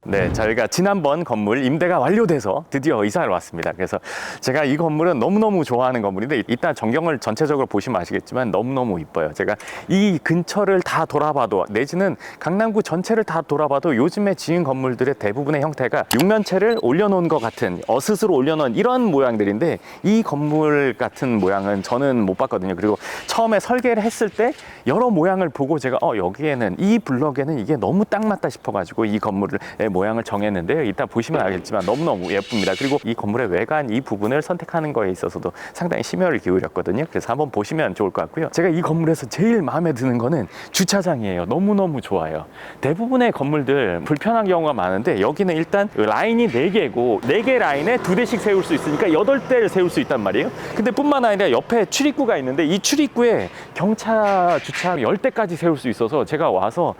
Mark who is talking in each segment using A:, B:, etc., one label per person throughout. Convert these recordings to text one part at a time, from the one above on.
A: 네, 저희가 지난번 건물 임대가 완료돼서 드디어 이사를 왔습니다. 그래서 제가 이 건물은 너무너무 좋아하는 건물인데 이따 전경을 전체적으로 보시면 아시겠지만 너무너무 이뻐요. 제가 이 근처를 다 돌아봐도 내지는 강남구 전체를 다 돌아봐도 요즘에 지은 건물들의 대부분의 형태가 육면체를 올려놓은 것 같은 어스스로 올려놓은 이런 모양들인데 이 건물 같은 모양은 저는 못 봤거든요. 그리고 처음에 설계를 했을 때 여러 모양을 보고 제가 여기에는 이 블럭에는 이게 너무 딱 맞다 싶어가지고 이 건물의 모양을 정했는데요. 이따 보시면 알겠지만 너무너무 예쁩니다. 그리고 이 건물의 외관 이 부분을 선택하는 거에 있어서도 상당히 심혈을 기울였거든요. 그래서 한번 보시면 좋을 것 같고요. 제가 이 건물에서 제일 마음에 드는 거는 주차장이에요. 너무너무 좋아요. 대부분의 건물들 불편한 경우가 많은데 여기는 일단 라인이 4개고 4개 라인에 2대씩 세울 수 있으니까 8대를 세울 수 있단 말이에요. 근데 뿐만 아니라 옆에 출입구가 있는데 이 출입구에 경차 주차 10대까지 세울 수 있어서 제가 와서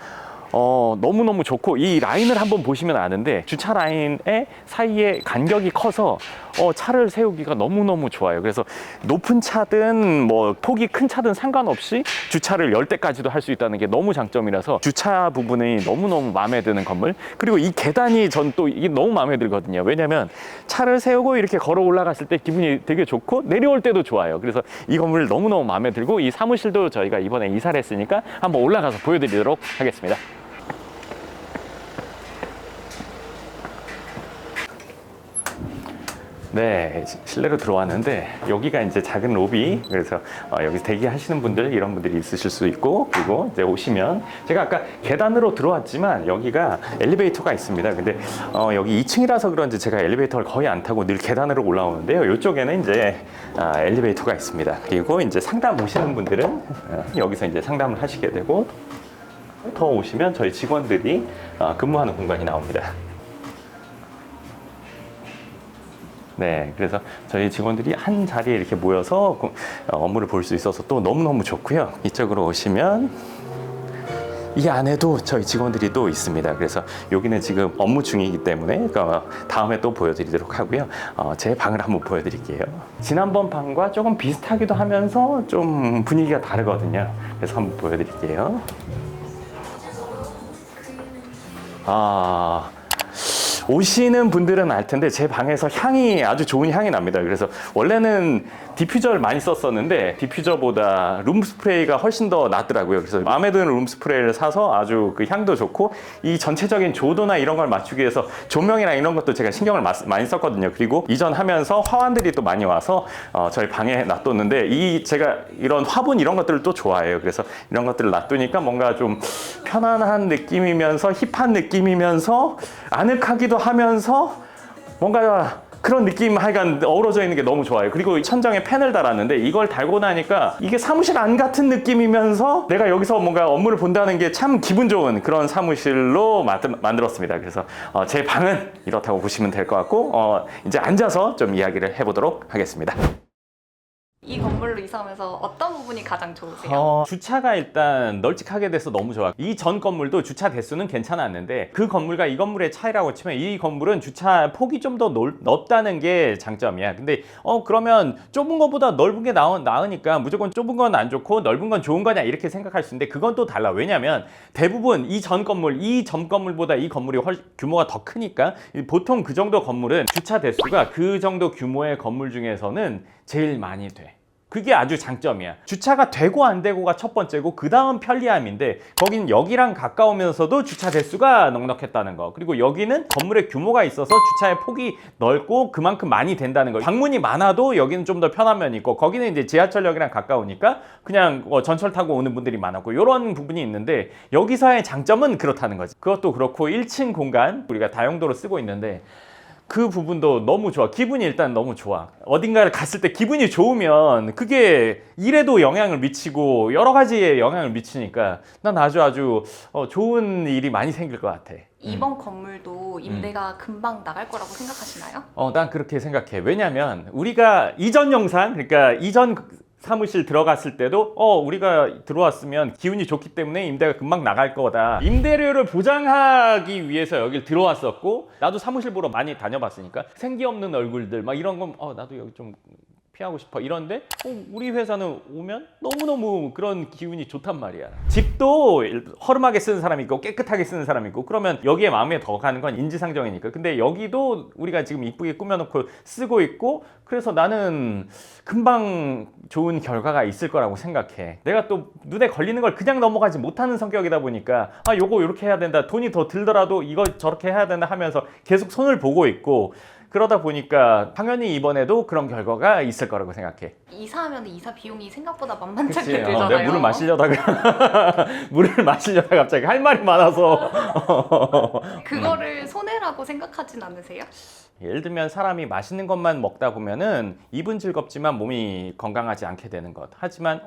A: 너무너무 좋고 이 라인을 한번 보시면 아는데 주차 라인의 사이에 간격이 커서 차를 세우기가 너무너무 좋아요. 그래서 높은 차든 뭐 폭이 큰 차든 상관없이 주차를 10대까지도 할 수 있다는 게 너무 장점이라서 주차 부분이 너무너무 마음에 드는 건물. 그리고 이 계단이 전 또 이게 너무 마음에 들거든요. 왜냐면 차를 세우고 이렇게 걸어 올라갔을 때 기분이 되게 좋고 내려올 때도 좋아요. 그래서 이 건물 너무너무 마음에 들고 이 사무실도 저희가 이번에 이사를 했으니까 한번 올라가서 보여드리도록 하겠습니다. 네, 실내로 들어왔는데 여기가 이제 작은 로비. 그래서 여기서 대기하시는 분들 이런 분들이 있으실 수 있고, 그리고 이제 오시면 제가 아까 계단으로 들어왔지만 여기가 엘리베이터가 있습니다. 근데 여기 2층이라서 그런지 제가 엘리베이터를 거의 안 타고 늘 계단으로 올라오는데요. 이쪽에는 이제 엘리베이터가 있습니다. 그리고 이제 상담 오시는 분들은 여기서 이제 상담을 하시게 되고, 더 오시면 저희 직원들이 근무하는 공간이 나옵니다. 네, 그래서 저희 직원들이 한 자리에 이렇게 모여서 업무를 볼 수 있어서 또 너무너무 좋고요. 이쪽으로 오시면 이 안에도 저희 직원들이 또 있습니다. 그래서 여기는 지금 업무 중이기 때문에 다음에 또 보여드리도록 하고요. 제 방을 한번 보여드릴게요. 지난번 방과 조금 비슷하기도 하면서 좀 분위기가 다르거든요. 그래서 한번 보여드릴게요. 오시는 분들은 알 텐데 제 방에서 향이 아주 좋은 향이 납니다. 그래서 원래는 디퓨저를 많이 썼었는데 디퓨저보다 룸스프레이가 훨씬 더 낫더라고요. 그래서 마음에 드는 룸스프레이를 사서 아주 그 향도 좋고 이 전체적인 조도나 이런 걸 맞추기 위해서 조명이나 이런 것도 제가 신경을 많이 썼거든요. 그리고 이전하면서 화환들이 또 많이 와서 저희 방에 놔뒀는데 제가 이런 화분 이런 것들을 또 좋아해요. 그래서 이런 것들을 놔두니까 뭔가 좀 편안한 느낌이면서 힙한 느낌이면서 아늑하기도 하면서 뭔가 그런 느낌 하여간 어우러져 있는 게 너무 좋아요. 그리고 천장에 팬을 달았는데 이걸 달고 나니까 이게 사무실 안 같은 느낌이면서 내가 여기서 뭔가 업무를 본다는 게 참 기분 좋은 그런 사무실로 만들었습니다. 그래서 제 방은 이렇다고 보시면 될 것 같고 이제 앉아서 좀 이야기를 해보도록 하겠습니다.
B: 이 건물로 이사하면서 어떤 부분이 가장 좋으세요?
A: 주차가 일단 널찍하게 돼서 너무 좋아. 이 전 건물도 주차 대수는 괜찮았는데 그 건물과 이 건물의 차이라고 치면 이 건물은 주차 폭이 좀 더 넓다는 게 장점이야. 근데 그러면 좁은 것보다 넓은 게 나으니까 무조건 좁은 건 안 좋고 넓은 건 좋은 거냐 이렇게 생각할 수 있는데 그건 또 달라. 왜냐면 대부분 이 전 건물보다 이 건물이 규모가 더 크니까 보통 그 정도 건물은 주차 대수가 그 정도 규모의 건물 중에서는 제일 많이 돼. 그게 아주 장점이야. 주차가 되고 안 되고가 첫 번째고 그 다음 편리함인데 거긴 여기랑 가까우면서도 주차 대수가 넉넉했다는 거. 그리고 여기는 건물의 규모가 있어서 주차의 폭이 넓고 그만큼 많이 된다는 거. 방문이 많아도 여기는 좀 더 편한 면이 있고 거기는 이제 지하철역이랑 가까우니까 그냥 전철 타고 오는 분들이 많았고 이런 부분이 있는데 여기서의 장점은 그렇다는 거지. 그것도 그렇고 1층 공간 우리가 다용도로 쓰고 있는데 그 부분도 너무 좋아. 기분이 일단 너무 좋아. 어딘가를 갔을 때 기분이 좋으면 그게 일에도 영향을 미치고 여러 가지에 영향을 미치니까 난 아주 좋은 일이 많이 생길 것 같아.
B: 이번 건물도 임대가 금방 나갈 거라고 생각하시나요?
A: 난 그렇게 생각해. 왜냐면 우리가 이전 영상, 그러니까 이전 사무실 들어갔을 때도 우리가 들어왔으면 기운이 좋기 때문에 임대가 금방 나갈 거다. 임대료를 보장하기 위해서 여길 들어왔었고 나도 사무실 보러 많이 다녀봤으니까 생기 없는 얼굴들 막 이런 건 나도 여기 좀 피하고 싶어 이런데 우리 회사는 오면 너무너무 그런 기운이 좋단 말이야. 집도 허름하게 쓰는 사람이 있고 깨끗하게 쓰는 사람이 있고 그러면 여기에 마음에 더 가는 건 인지상정이니까. 근데 여기도 우리가 지금 이쁘게 꾸며놓고 쓰고 있고 그래서 나는 금방 좋은 결과가 있을 거라고 생각해. 내가 또 눈에 걸리는 걸 그냥 넘어가지 못하는 성격이다 보니까 요거 이렇게 해야 된다, 돈이 더 들더라도 이거 저렇게 해야 된다 하면서 계속 손을 보고 있고 그러다 보니까 당연히 이번에도 그런 결과가 있을 거라고 생각해.
B: 이사하면 이사 비용이 생각보다 만만치 않게
A: 그치?
B: 들잖아요.
A: 내가 물을 마시려다가 물을 마시려다가 갑자기 할 말이 많아서
B: 그거를 손해라고 생각하진 않으세요?
A: 예를 들면 사람이 맛있는 것만 먹다 보면은 입은 즐겁지만 몸이 건강하지 않게 되는 것. 하지만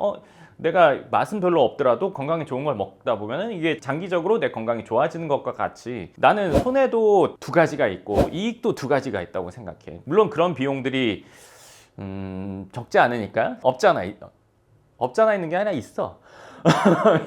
A: 내가 맛은 별로 없더라도 건강에 좋은 걸 먹다 보면은 이게 장기적으로 내 건강이 좋아지는 것과 같이 나는 손해도 두 가지가 있고 이익도 두 가지가 있다고 생각해. 물론 그런 비용들이 적지 않으니까 없잖아 있는 게 아니라 있어.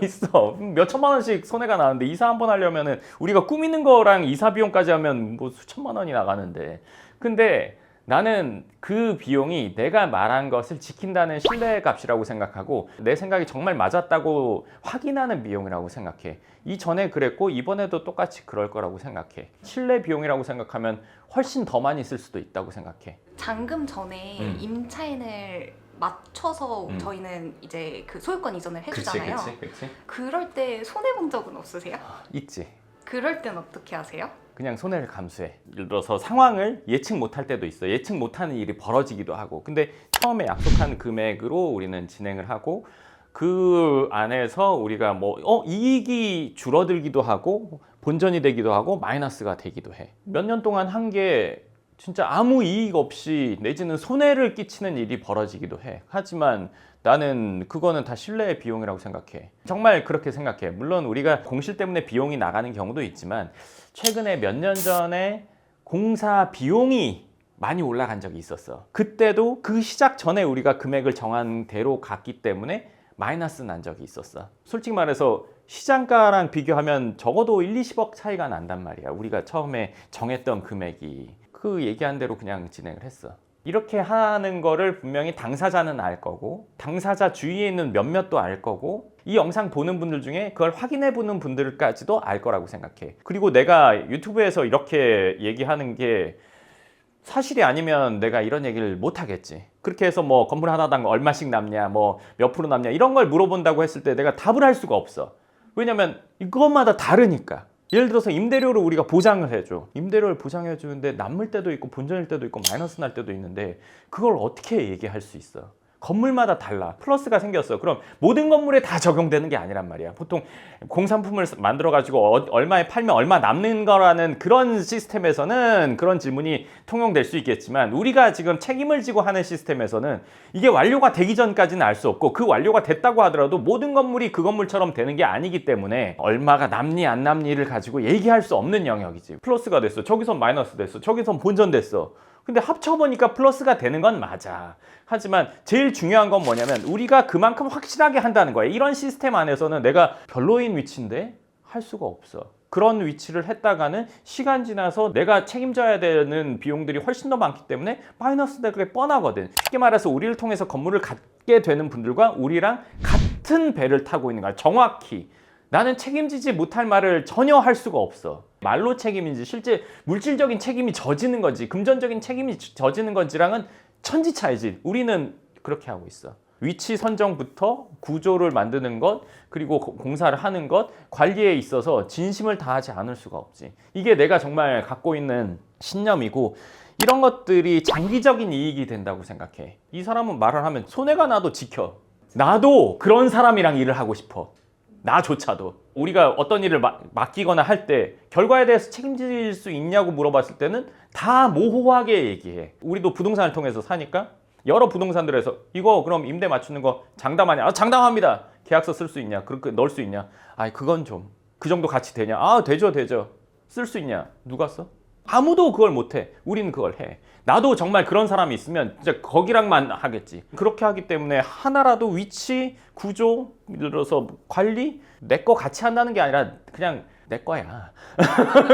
A: 있어. 몇 천만 원씩 손해가 나는데 이사 한 번 하려면은 우리가 꾸미는 거랑 이사 비용까지 하면 뭐 수천만 원이 나가는데, 근데 나는 그 비용이 내가 말한 것을 지킨다는 신뢰 값이라고 생각하고 내 생각이 정말 맞았다고 확인하는 비용이라고 생각해. 이전에 그랬고 이번에도 똑같이 그럴 거라고 생각해. 신뢰 비용이라고 생각하면 훨씬 더 많이 쓸 수도 있다고 생각해.
B: 잔금 전에 임차인을 맞춰서 저희는 이제 그 소유권 이전을 해주잖아요.
A: 그치.
B: 그럴 때 손해 본 적은 없으세요?
A: 있지.
B: 그럴 땐 어떻게 하세요?
A: 그냥 손해를 감수해. 예를 들어서 상황을 예측 못할 때도 있어. 예측 못하는 일이 벌어지기도 하고. 근데 처음에 약속한 금액으로 우리는 진행을 하고 그 안에서 우리가 이익이 줄어들기도 하고 본전이 되기도 하고 마이너스가 되기도 해. 몇 년 동안 한 게 진짜 아무 이익 없이 내지는 손해를 끼치는 일이 벌어지기도 해. 하지만 나는 그거는 다 신뢰의 비용이라고 생각해. 정말 그렇게 생각해. 물론 우리가 공실 때문에 비용이 나가는 경우도 있지만 최근에 몇 년 전에 공사 비용이 많이 올라간 적이 있었어. 그때도 그 시작 전에 우리가 금액을 정한 대로 갔기 때문에 마이너스 난 적이 있었어. 솔직히 말해서 시장가랑 비교하면 적어도 1, 20억 차이가 난단 말이야. 우리가 처음에 정했던 금액이. 그 얘기한 대로 그냥 진행을 했어. 이렇게 하는 거를 분명히 당사자는 알 거고 당사자 주위에 있는 몇몇도 알 거고 이 영상 보는 분들 중에 그걸 확인해 보는 분들까지도 알 거라고 생각해. 그리고 내가 유튜브에서 이렇게 얘기하는 게 사실이 아니면 내가 이런 얘기를 못 하겠지. 그렇게 해서 건물 하나당 얼마씩 남냐, 몇 프로 남냐 이런 걸 물어본다고 했을 때 내가 답을 할 수가 없어. 왜냐면 이것마다 다르니까. 예를 들어서 임대료를 우리가 보장을 해줘. 임대료를 보장해 주는데 남을 때도 있고 본전일 때도 있고 마이너스 날 때도 있는데 그걸 어떻게 얘기할 수 있어? 건물마다 달라. 플러스가 생겼어. 그럼 모든 건물에 다 적용되는 게 아니란 말이야. 보통 공산품을 만들어가지고 얼마에 팔면 얼마 남는 거라는 그런 시스템에서는 그런 질문이 통용될 수 있겠지만 우리가 지금 책임을 지고 하는 시스템에서는 이게 완료가 되기 전까지는 알 수 없고 그 완료가 됐다고 하더라도 모든 건물이 그 건물처럼 되는 게 아니기 때문에 얼마가 남니 안 남니를 가지고 얘기할 수 없는 영역이지. 플러스가 됐어. 저기선 마이너스 됐어. 저기선 본전 됐어. 근데 합쳐보니까 플러스가 되는 건 맞아. 하지만 제일 중요한 건 뭐냐면 우리가 그만큼 확실하게 한다는 거야. 이런 시스템 안에서는 내가 별로인 위치인데 할 수가 없어. 그런 위치를 했다가는 시간 지나서 내가 책임져야 되는 비용들이 훨씬 더 많기 때문에 마이너스 되게 뻔하거든. 쉽게 말해서 우리를 통해서 건물을 갖게 되는 분들과 우리랑 같은 배를 타고 있는 거야. 정확히. 나는 책임지지 못할 말을 전혀 할 수가 없어. 말로 책임인지 실제 물질적인 책임이 져지는 건지 금전적인 책임이 져지는 건지랑은 천지 차이지. 우리는 그렇게 하고 있어. 위치 선정부터 구조를 만드는 것 그리고 공사를 하는 것 관리에 있어서 진심을 다하지 않을 수가 없지. 이게 내가 정말 갖고 있는 신념이고 이런 것들이 장기적인 이익이 된다고 생각해. 이 사람은 말을 하면 손해가 나도 지켜. 나도 그런 사람이랑 일을 하고 싶어. 나조차도. 우리가 어떤 일을 맡기거나 할 때 결과에 대해서 책임질 수 있냐고 물어봤을 때는 다 모호하게 얘기해. 우리도 부동산을 통해서 사니까 여러 부동산들에서 이거 그럼 임대 맞추는 거 장담하냐? 장담합니다. 계약서 쓸 수 있냐? 그렇게 넣을 수 있냐? 그건 좀 그 정도 가치 되냐? 되죠. 쓸 수 있냐? 누가 써? 아무도 그걸 못해. 우리는 그걸 해. 나도 정말 그런 사람이 있으면 진짜 거기랑만 하겠지. 그렇게 하기 때문에 하나라도 위치, 구조, 예를 들어서 관리 내 거 같이 한다는 게 아니라 그냥 내 거야.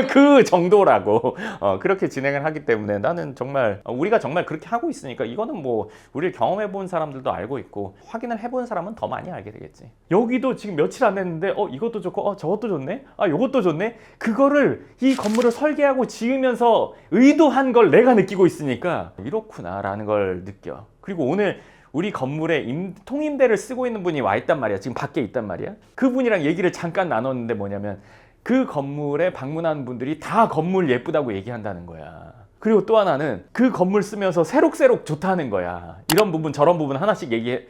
A: 그 정도라고 그렇게 진행을 하기 때문에 나는 정말 우리가 정말 그렇게 하고 있으니까 이거는 뭐 우리를 경험해 본 사람들도 알고 있고 확인을 해본 사람은 더 많이 알게 되겠지. 여기도 지금 며칠 안 됐는데 이것도 좋고 저것도 좋네, 요것도 좋네. 그거를 이 건물을 설계하고 지으면서 의도한 걸 내가 느끼고 있으니까 이렇구나라는 걸 느껴. 그리고 오늘 우리 건물에 통임대를 쓰고 있는 분이 와 있단 말이야. 지금 밖에 있단 말이야. 그분이랑 얘기를 잠깐 나눴는데 뭐냐면 그 건물에 방문하는 분들이 다 건물 예쁘다고 얘기한다는 거야. 그리고 또 하나는 그 건물 쓰면서 새록새록 좋다는 거야. 이런 부분 저런 부분 하나씩 얘기를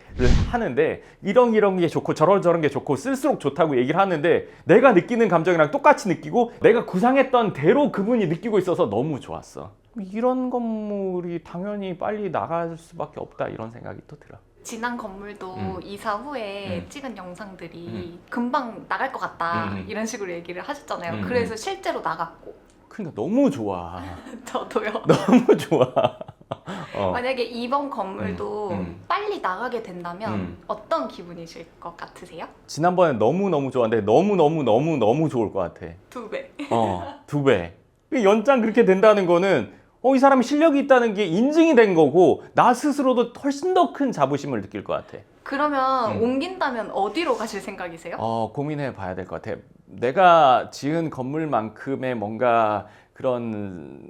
A: 하는데 이런 게 좋고 저런 게 좋고 쓸수록 좋다고 얘기를 하는데 내가 느끼는 감정이랑 똑같이 느끼고 내가 구상했던 대로 그분이 느끼고 있어서 너무 좋았어. 이런 건물이 당연히 빨리 나갈 수밖에 없다 이런 생각이 또 들어.
B: 지난 건물도 이사 후에 찍은 영상들이 금방 나갈 것 같다 이런 식으로 얘기를 하셨잖아요. 그래서 실제로 나갔고.
A: 그러니까 너무 좋아.
B: 저도요.
A: 너무 좋아.
B: 만약에 이번 건물도 빨리 나가게 된다면 어떤 기분이실 것 같으세요?
A: 지난번에 너무 좋았는데 너무 좋을 것 같아.
B: 2배.
A: 2배. 연장 그렇게 된다는 거는 이 사람이 실력이 있다는 게 인증이 된 거고 나 스스로도 훨씬 더 큰 자부심을 느낄 것 같아.
B: 그러면 옮긴다면 어디로 가실 생각이세요?
A: 고민해 봐야 될 것 같아. 내가 지은 건물만큼의 뭔가 그런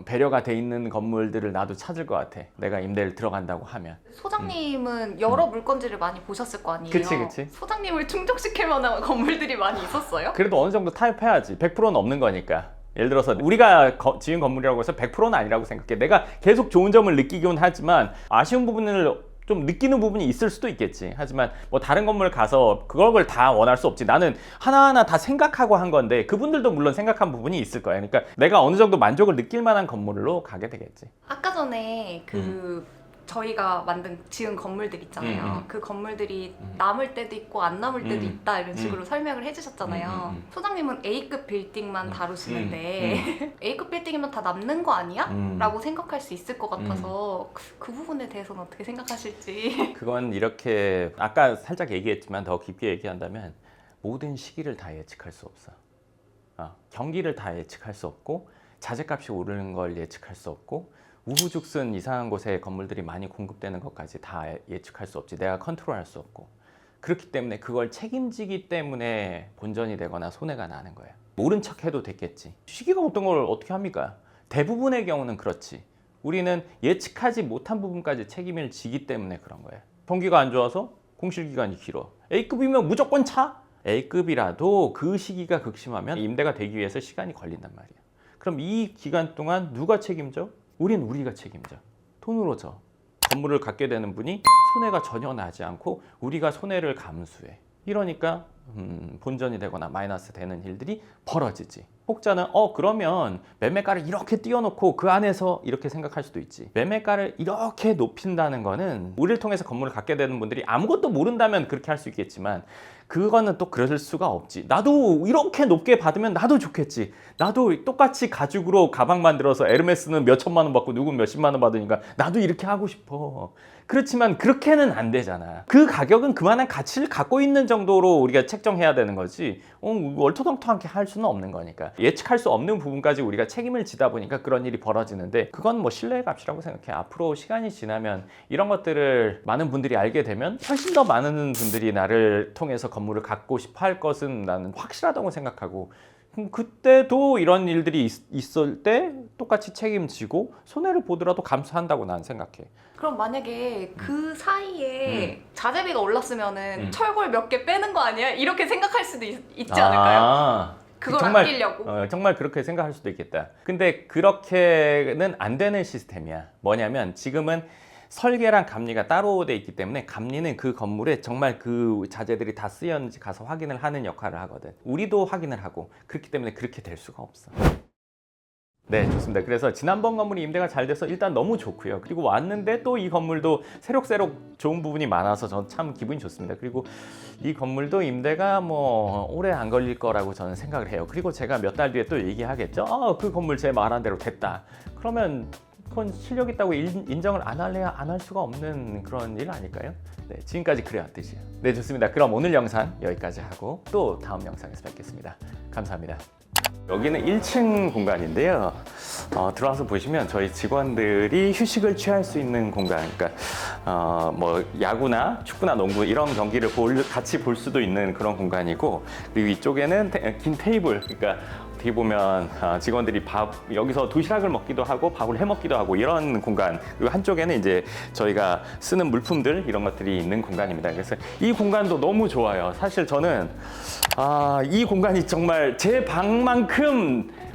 A: 배려가 돼 있는 건물들을 나도 찾을 것 같아. 내가 임대를 들어간다고 하면.
B: 소장님은 여러 물건지를 많이 보셨을 거 아니에요?
A: 그치.
B: 소장님을 충족시킬 만한 건물들이 많이 있었어요?
A: 그래도 어느 정도 타협해야지. 100%는 없는 거니까. 예를 들어서 우리가 지은 건물이라고 해서 100%는 아니라고 생각해. 내가 계속 좋은 점을 느끼긴 하지만 아쉬운 부분을 좀 느끼는 부분이 있을 수도 있겠지. 하지만 뭐 다른 건물 가서 그걸 다 원할 수 없지. 나는 하나하나 다 생각하고 한 건데 그분들도 물론 생각한 부분이 있을 거야. 그러니까 내가 어느 정도 만족을 느낄 만한 건물로 가게 되겠지.
B: 아까 전에 저희가 지은 건물들 있잖아요. 그 건물들이 남을 때도 있고 안 남을 때도 있다 이런 식으로 설명을 해주셨잖아요. 소장님은 A급 빌딩만 다루시는데 A급 빌딩이면 다 남는 거 아니야? 라고 생각할 수 있을 것 같아서 그 부분에 대해서는 어떻게 생각하실지.
A: 그건 이렇게 아까 살짝 얘기했지만 더 깊게 얘기한다면 모든 시기를 다 예측할 수 없어. 경기를 다 예측할 수 없고 자재값이 오르는 걸 예측할 수 없고 우후죽순 이상한 곳에 건물들이 많이 공급되는 것까지 다 예측할 수 없지. 내가 컨트롤할 수 없고. 그렇기 때문에 그걸 책임지기 때문에 본전이 되거나 손해가 나는 거야. 모른 척 해도 됐겠지. 시기가 어떤 걸 어떻게 합니까? 대부분의 경우는 그렇지. 우리는 예측하지 못한 부분까지 책임을 지기 때문에 그런 거야. 경기가 안 좋아서 공실기간이 길어. A급이면 무조건 차? A급이라도 그 시기가 극심하면 임대가 되기 위해서 시간이 걸린단 말이야. 그럼 이 기간 동안 누가 책임져? 우리가 책임져. 돈으로 져. 건물을 갖게 되는 분이 손해가 전혀 나지 않고 우리가 손해를 감수해. 이러니까 본전이 되거나 마이너스 되는 일들이 벌어지지. 혹자는 그러면 매매가를 이렇게 띄워놓고 그 안에서 이렇게 생각할 수도 있지. 매매가를 이렇게 높인다는 거는 우리를 통해서 건물을 갖게 되는 분들이 아무것도 모른다면 그렇게 할 수 있겠지만 그거는 또 그럴 수가 없지. 나도 이렇게 높게 받으면 나도 좋겠지. 나도 똑같이 가죽으로 가방 만들어서 에르메스는 몇 천만 원 받고 누군 몇십만 원 받으니까 나도 이렇게 하고 싶어. 그렇지만 그렇게는 안 되잖아. 그 가격은 그만한 가치를 갖고 있는 정도로 우리가 책정해야 되는 거지 얼토당토하게 할 수는 없는 거니까. 예측할 수 없는 부분까지 우리가 책임을 지다 보니까 그런 일이 벌어지는데 그건 뭐 신뢰의 값이라고 생각해. 앞으로 시간이 지나면 이런 것들을 많은 분들이 알게 되면 훨씬 더 많은 분들이 나를 통해서 건물을 갖고 싶어 할 것은 나는 확실하다고 생각하고 그때도 이런 일들이 있을 때 똑같이 책임지고 손해를 보더라도 감수한다고 나는 생각해.
B: 그럼 만약에 그 사이에 자재비가 올랐으면은 철골 몇 개 빼는 거 아니야? 이렇게 생각할 수도 있지 않을까요? 그걸 아끼려고.
A: 정말 그렇게 생각할 수도 있겠다. 근데 그렇게는 안 되는 시스템이야. 뭐냐면 지금은 설계랑 감리가 따로 돼 있기 때문에 감리는 그 건물에 정말 그 자재들이 다 쓰였는지 가서 확인을 하는 역할을 하거든. 우리도 확인을 하고 그렇기 때문에 그렇게 될 수가 없어. 네, 좋습니다. 그래서 지난번 건물이 임대가 잘 돼서 일단 너무 좋고요. 그리고 왔는데 또 이 건물도 새록새록 좋은 부분이 많아서 저는 참 기분이 좋습니다. 그리고 이 건물도 임대가 뭐 오래 안 걸릴 거라고 저는 생각을 해요. 그리고 제가 몇 달 뒤에 또 얘기하겠죠. 그 건물 제 말한 대로 됐다. 그러면 폰 실력 있다고 인정을 안 할래야 안 할 수가 없는 그런 일 아닐까요? 네, 지금까지 그래왔듯이요. 네, 좋습니다. 그럼 오늘 영상 여기까지 하고 또 다음 영상에서 뵙겠습니다. 감사합니다. 여기는 1층 공간인데요. 들어와서 보시면 저희 직원들이 휴식을 취할 수 있는 공간, 그러니까 뭐 야구나 축구나 농구 이런 경기를 같이 볼 수도 있는 그런 공간이고, 그리고 이쪽에는 긴 테이블, 그러니까 어떻게 보면 직원들이 여기서 도시락을 먹기도 하고 밥을 해 먹기도 하고 이런 공간, 그리고 한쪽에는 이제 저희가 쓰는 물품들 이런 것들이 있는 공간입니다. 그래서 이 공간도 너무 좋아요. 사실 저는 이 공간이 정말 제 방만큼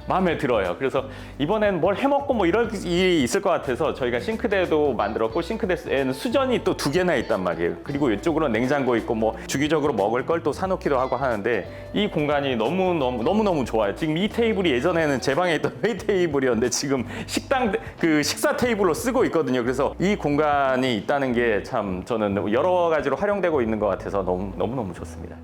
A: 마음에 들어요. 그래서 이번엔 뭘 해먹고 뭐 이럴 일이 있을 것 같아서 저희가 싱크대도 만들었고, 싱크대에는 수전이 또 2개나 있단 말이에요. 그리고 이쪽으로 냉장고 있고 뭐 주기적으로 먹을 걸 또 사놓기도 하고 하는데, 이 공간이 너무너무 좋아요. 지금 이 테이블이 예전에는 제 방에 있던 회의 테이블이었는데 지금 식사 테이블로 쓰고 있거든요. 그래서 이 공간이 있다는 게 참 저는 여러 가지로 활용되고 있는 것 같아서 너무너무 좋습니다.